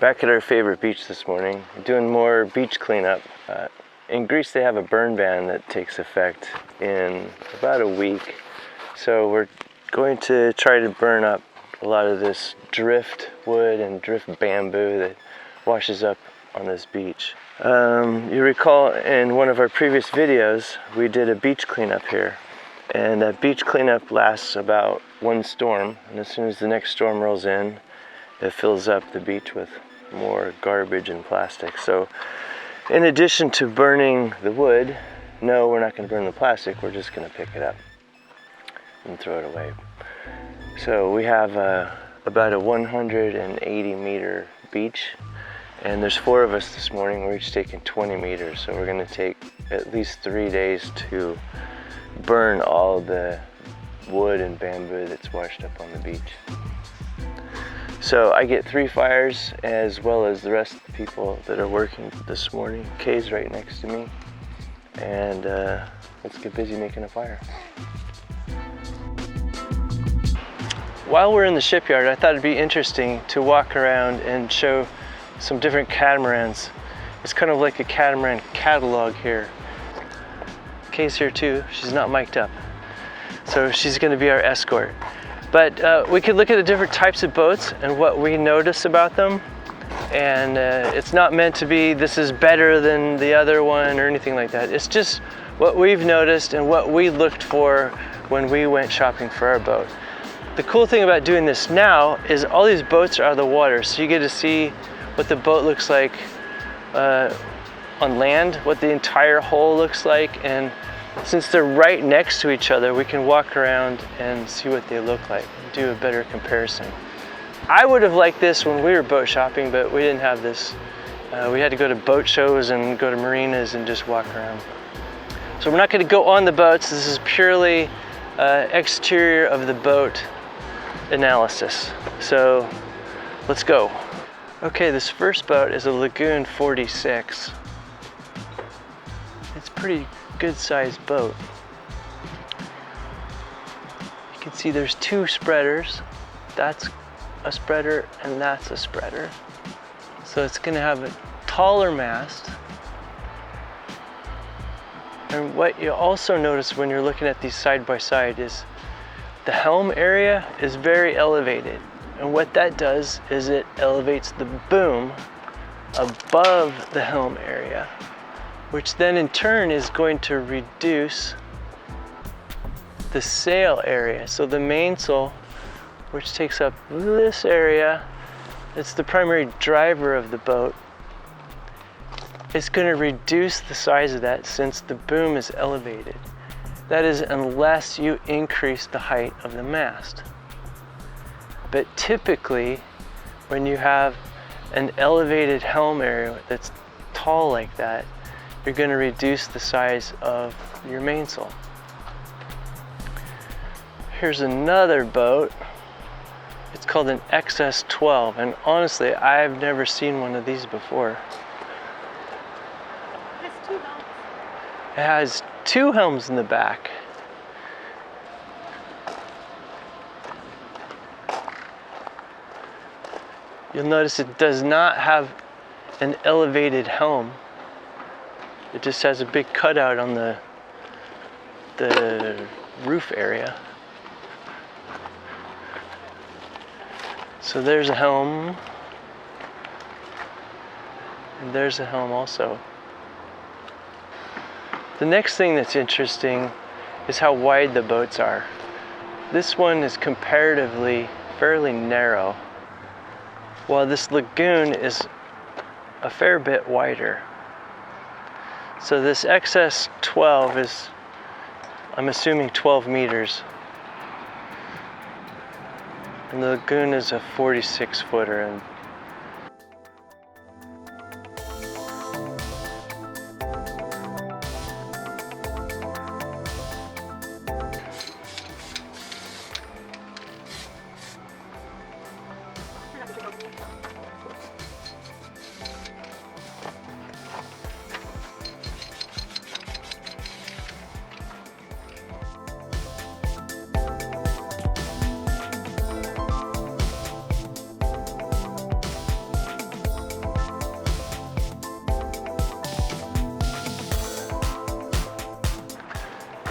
Back at our favorite beach this morning, doing more beach cleanup. In Greece they have a burn ban that takes effect in about a week. So we're going to try to burn up a lot of this drift wood and drift bamboo that washes up on this beach. You recall in one of our previous videos we did a beach cleanup here, and that beach cleanup lasts about one storm, and as soon as the next storm rolls in, it fills up the beach with more garbage and plastic. So in addition to burning the wood, no, we're not going to burn the plastic, we're just going to pick it up and throw it away. So we have about a 180 meter beach, and there's 4 of us this morning. We're each taking 20 meters, so we're going to take at least 3 days to burn all the wood and bamboo that's washed up on the beach. So I get 3 fires as well as the rest of the people that are working this morning. Kay's right next to me, and let's get busy making a fire. While we're in the shipyard, I thought it'd be interesting to walk around and show some different catamarans. It's kind of like a catamaran catalog here. Kay's here too. She's not mic'd up, so she's going to be our escort. But we could look at the different types of boats and what we notice about them. And it's not meant to be this is better than the other one or anything like that. It's just what we've noticed and what we looked for when we went shopping for our boat. The cool thing about doing this now is all these boats are out of the water, so you get to see what the boat looks like on land, what the entire hull looks like, and since they're right next to each other, we can walk around and see what they look like, do a better comparison. I would have liked this when we were boat shopping, but we didn't have this. We had to go to boat shows and go to marinas and just walk around. So we're not going to go on the boats. This is purely exterior of the boat analysis. So let's go. Okay, this first boat is a Lagoon 46. It's a pretty good sized boat. You can see there's 2 spreaders. That's a spreader and that's a spreader. So it's going to have a taller mast. And what you also notice when you're looking at these side by side is the helm area is very elevated. And what that does is it elevates the boom above the helm area, which then in turn is going to reduce the sail area. So the mainsail, which takes up this area, it's the primary driver of the boat, it's going to reduce the size of that since the boom is elevated. That is, unless you increase the height of the mast. But typically, when you have an elevated helm area that's tall like that, you're going to reduce the size of your mainsail. Here's another boat. It's called an XS12, and honestly, I've never seen one of these before. It has 2 helms in the back. You'll notice it does not have an elevated helm. It just has a big cutout on the roof area. So there's a helm, and there's a helm also. The next thing that's interesting is how wide the boats are. This one is comparatively fairly narrow, while this Lagoon is a fair bit wider. So this XS12 is, I'm assuming, 12 meters. And the Lagoon is a 46 footer. And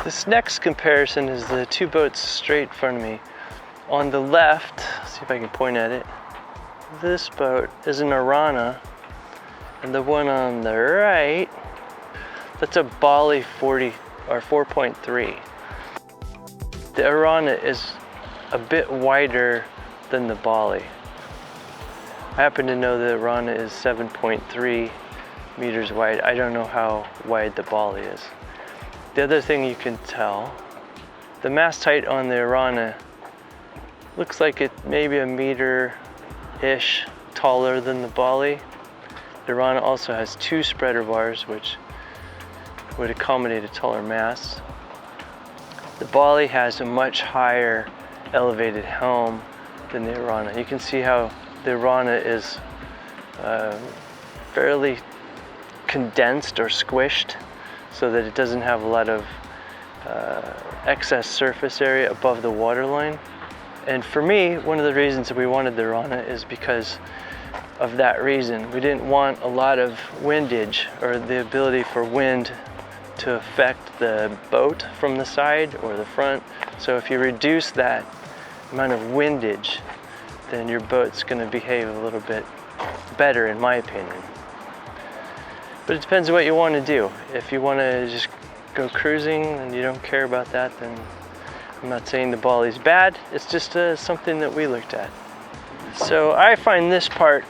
This next comparison is the two boats straight in front of me. On the left, see if I can point at it, this boat is an Orana, and the one on the right, that's a Bali 40 or 4.3. The Orana is a bit wider than the Bali. I happen to know the Orana is 7.3 meters wide. I don't know how wide the Bali is. The other thing you can tell, the mast height on the Orana looks like it maybe a meter-ish taller than the Bali. The Orana also has two spreader bars, which would accommodate a taller mast. The Bali has a much higher elevated helm than the Orana. You can see how the Orana is fairly condensed or squished so that it doesn't have a lot of excess surface area above the waterline. And for me, one of the reasons that we wanted the Orana is because of that reason. We didn't want a lot of windage or the ability for wind to affect the boat from the side or the front. So if you reduce that amount of windage, then your boat's going to behave a little bit better, in my opinion. But it depends on what you want to do. If you want to just go cruising and you don't care about that, then I'm not saying the Bali's bad. It's just something that we looked at. So I find this part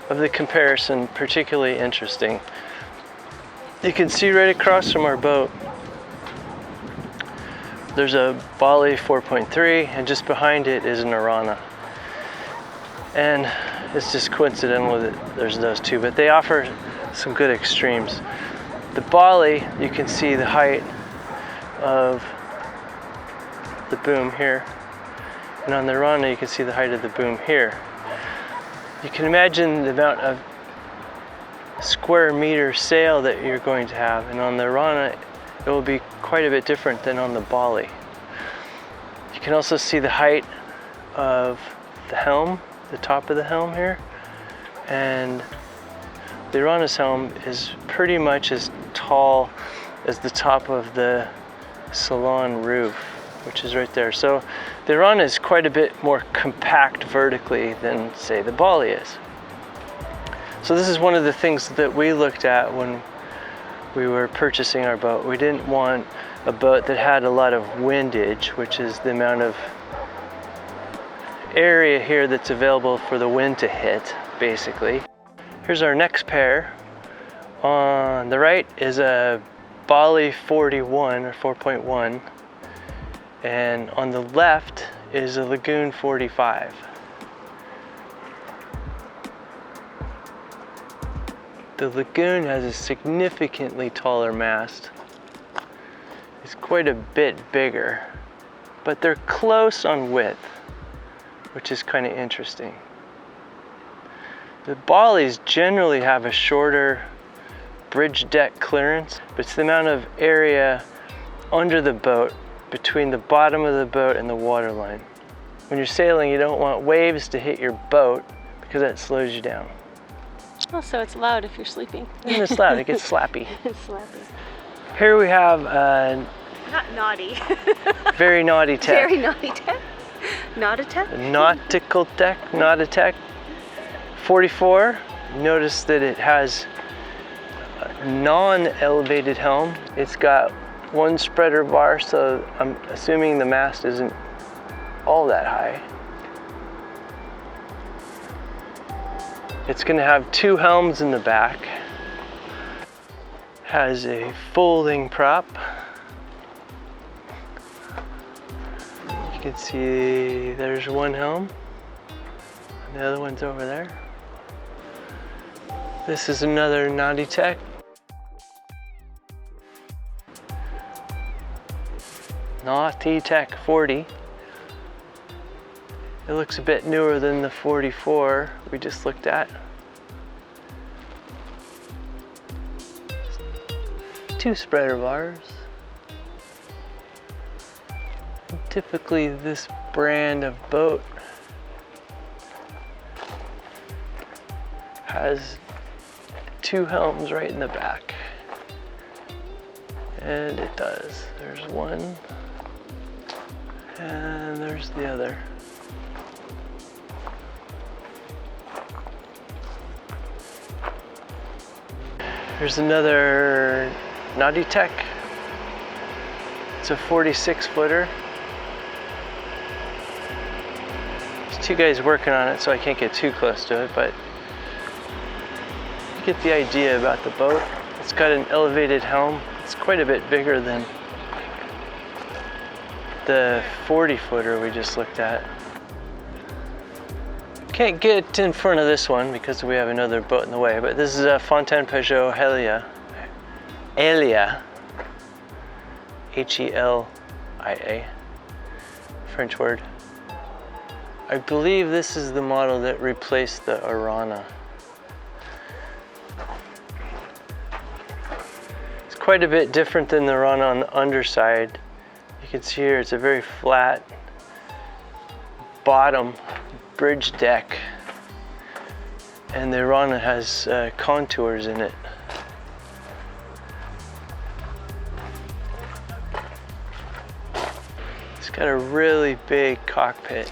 of the comparison particularly interesting. You can see right across from our boat, there's a Bali 4.3, and just behind it is an Orana. And it's just coincidental that there's those two, but they offer some good extremes. The Bali, you can see the height of the boom here, and on the Orana you can see the height of the boom here. You can imagine the amount of square meter sail that you're going to have, and on the Orana it will be quite a bit different than on the Bali. You can also see the height of the helm, the top of the helm here, and the Orana's helm is pretty much as tall as the top of the salon roof, which is right there. So the Orana is quite a bit more compact vertically than, say, the Bali is. So this is one of the things that we looked at when we were purchasing our boat. We didn't want a boat that had a lot of windage, which is the amount of area here that's available for the wind to hit, basically. Here's our next pair. On the right is a Bali 41 or 4.1, and on the left is a Lagoon 45. The Lagoon has a significantly taller mast. It's quite a bit bigger, but they're close on width, which is kind of interesting. The Balis generally have a shorter bridge deck clearance, but it's the amount of area under the boat between the bottom of the boat and the waterline. When you're sailing, you don't want waves to hit your boat because that slows you down. Oh, so it's loud if you're sleeping. And it's loud, it gets slappy. It's slappy. Here we have Not naughty. very naughty tech. Very naughty tech. Nautitech? Nautical tech, Nautitech 44. Notice that it has a non-elevated helm. It's got one spreader bar, so I'm assuming the mast isn't all that high. It's going to have two helms in the back. Has a folding prop. You can see there's one helm, and the other one's over there. This is another Nautitech. Nautitech 40. It looks a bit newer than the 44 we just looked at. Two spreader bars. Typically this brand of boat has two helms right in the back. And it does. There's one. And there's the other. There's another Nautitech. It's a 46 footer. There's two guys working on it, so I can't get too close to it, but you get the idea about the boat. It's got an elevated helm. It's quite a bit bigger than the 40 footer we just looked at. Can't get in front of this one because we have another boat in the way, but this is a Fountaine Pajot Orana, Helia, French word. I believe this is the model that replaced the Orana. It's quite a bit different than the Orana on the underside. You can see here it's a very flat bottom bridge deck, and the Orana has contours in it. It's got a really big cockpit,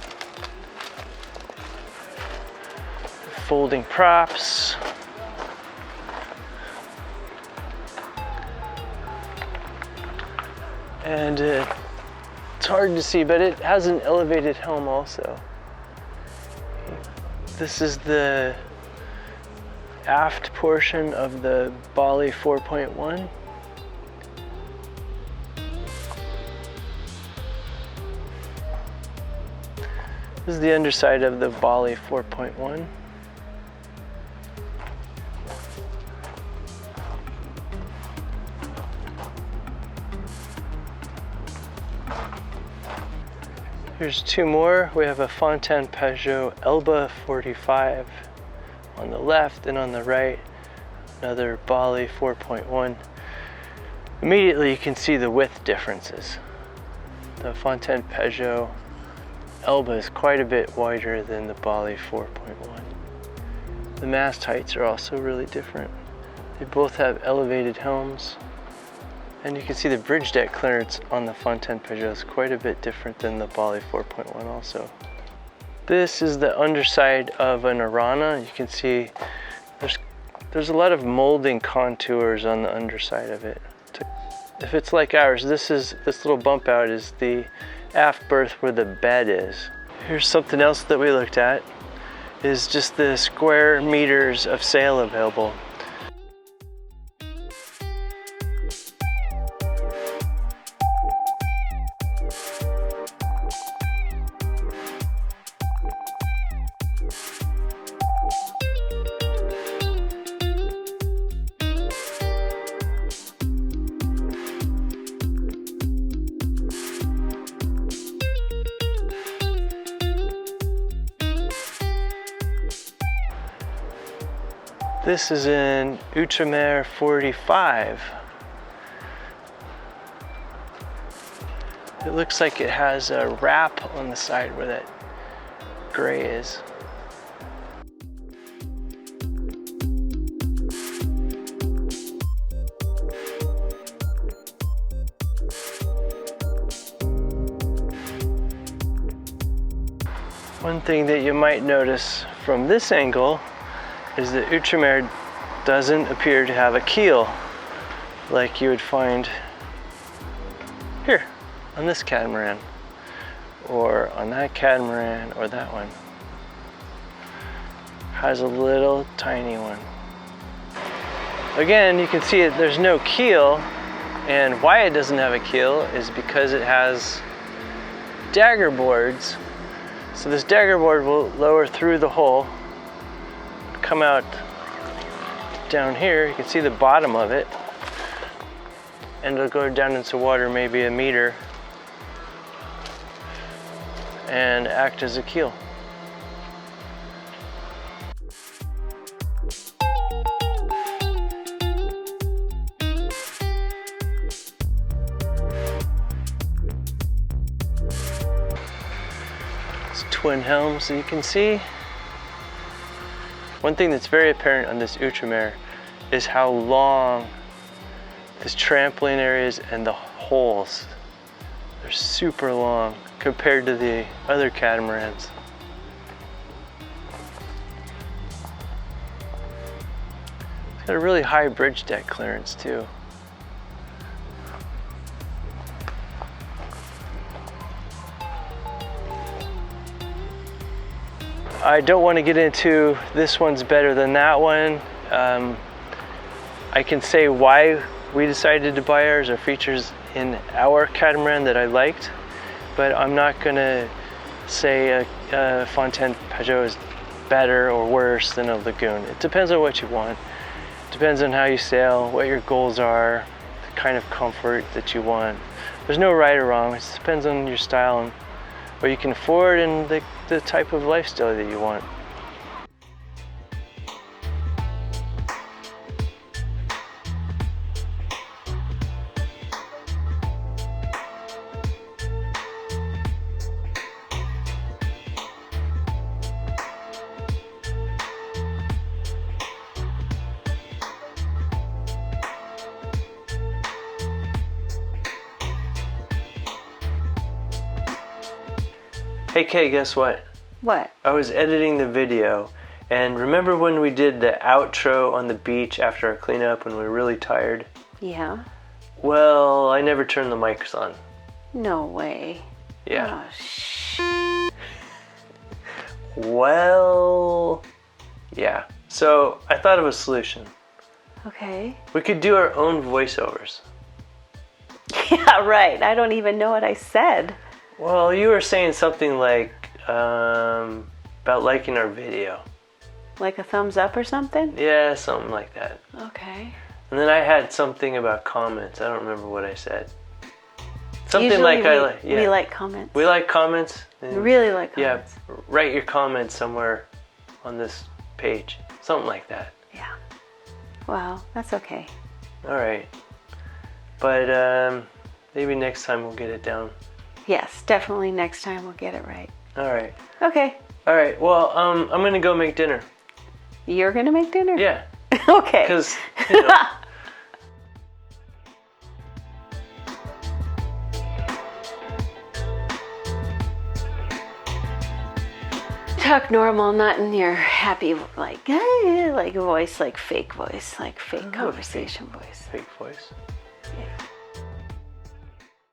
folding props, and it's hard to see, but it has an elevated helm also. This is the aft portion of the Bali 4.1. This is the underside of the Bali 4.1. Here's two more. We have a Fountaine Pajot Elba 45 on the left, and on the right, another Bali 4.1. Immediately you can see the width differences. The Fountaine Pajot Elba is quite a bit wider than the Bali 4.1. The mast heights are also really different. They both have elevated helms. And you can see the bridge deck clearance on the Fountaine Pajot is quite a bit different than the Bali 4.1 also. This is the underside of an Orana. You can see there's a lot of molding contours on the underside of it. If it's like ours, this little bump out is the aft berth where the bed is. Here's something else that we looked at, is just the square meters of sail available. This is an Ultramar 45. It looks like it has a wrap on the side where that gray is. One thing that you might notice from this angle is that Ultramar doesn't appear to have a keel like you would find here on this catamaran, or on that catamaran, or that one. Has a little tiny one. Again, you can see it, there's no keel, and why it doesn't have a keel is because it has daggerboards. So this daggerboard will lower through the hull, come out down here. You can see the bottom of it, and it'll go down into water maybe a meter and act as a keel. It's twin helms, so you can see. One thing that's very apparent on this Ultramar is how long This trampoline areas and the holes, they're super long compared to the other catamarans. It's got a really high bridge deck clearance too. I don't want to get into this one's better than that one. I can say why we decided to buy ours, or features in our catamaran that I liked, but I'm not gonna say a Fountaine Pajot is better or worse than a Lagoon. It depends on what you want. It depends on how you sail, what your goals are, the kind of comfort that you want. There's no right or wrong. It depends on your style and what you can afford and the type of lifestyle that you want. Hey Kay, guess what? What? I was editing the video, and remember when we did the outro on the beach after our cleanup when we were really tired? Yeah. Well, I never turned the mics on. No way. Yeah. Oh, Well, yeah. So I thought of a solution. okay. We could do our own voiceovers. Yeah, right. I don't even know what I said. Well, you were saying something like about liking our video. Like a thumbs up or something? Yeah, something like that. Okay. And then I had something about comments. I don't remember what I said. Something Usually like we like comments. We like comments. We really like comments. Yeah, write your comments somewhere on this page. Something like that. Yeah. Well, that's okay. All right. But maybe next time we'll get it down. Yes, definitely next time we'll get it right. All right. Okay. All right. Well, I'm gonna go make dinner. You're gonna make dinner? Yeah. Okay. Because, you know. Talk normal, not in your happy like voice, like fake voice, like fake conversation voice. Fake voice.